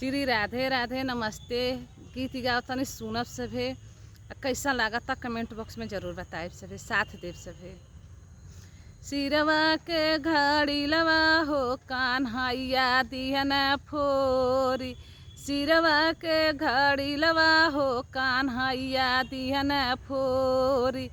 श्री राधे राधे नमस्ते। गीत गाओ तनी सुनब सभे। कैसा लागता कमेंट बॉक्स में जरूर बताएब सभे, साथ देव सभे। सिरवा के घड़ी लवा हो कान्हैया दिहन फोरी। सिरवा के घड़ी लवा हो कान्हैया दिहन फोरी।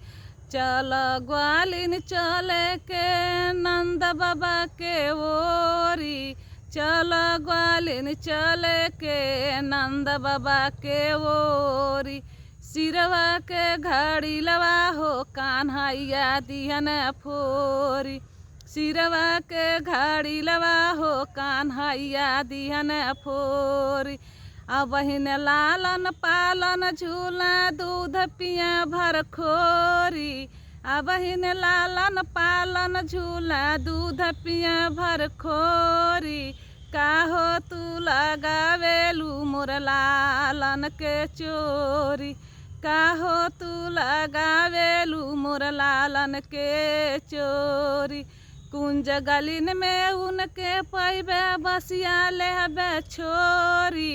चल ग्वालिन चले के नंद बाबा के ओरी। चल ग्वालिन चले के नंद बाबा के ओरी। सिरवा के घड़ी लवा हो कान्हैया दिहन फोरी। सिरवा के घड़ी लवा हो कान्हैया दिहन फोरी। बहिन लालन पालन झूला दूध पिया भर खोरी। बहिन लालन पालन झूला दूध पिया भर खोरी। काहो तू लगावेलू मोर लालन के चोरी। काहो तू लगावेलू मोर लालन के चोरी। कुंज गलिन में उनके पैबे बसिया लेहबे छोरी।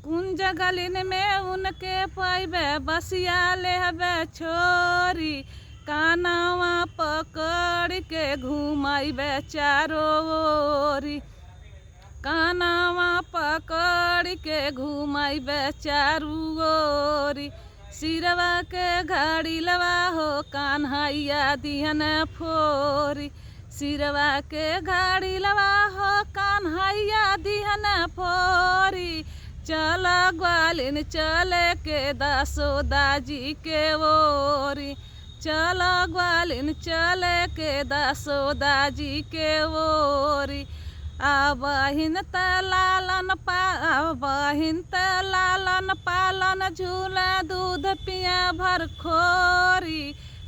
कुंज गलिन में उनके पैबे बसिया लेहबे छोरी। कानवा पकड़ के घुमाइबे चारो ओरी। कानवा पकड़ के घुमाइबे चारू ओरी। सिरवा के घड़ी लवा हो कान्हैया दिहन फोरी। सिरवा के घड़ी लवा हो कान्हैया दिहन फोरी। चल ग्वालिन चले के दसोदा जी के ओरी। चल ग्वालिन चले के दसोदा जी के ओरी। बहिन त लालन पालन झूला दूध पिया भर खोरी।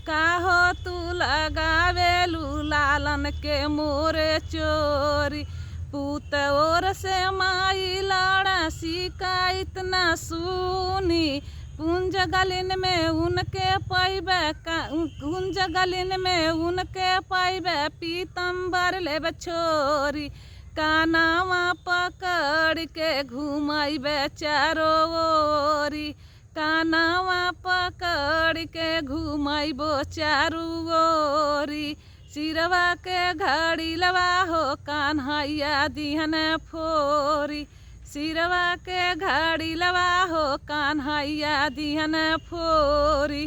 काहो तू लगावेलू लालन के मोरे चोरी। पूत और से माई लड़ा शिकायत न सुनी। कुंज गलिन में उनके पैबे कुंज गलिन में उनके पैबे पीतम्बर लेबे छोरी। कानवा पकड़ के घुमाइबे चारो ओरी। कानवा पकड़ के घुमाइबो चारू ओरी। सिरवा के घड़ी लवा हो कान्हैया दिहन फोरी। सिरवा के घड़ी लवा हो कान्हैया दिहन फोरी।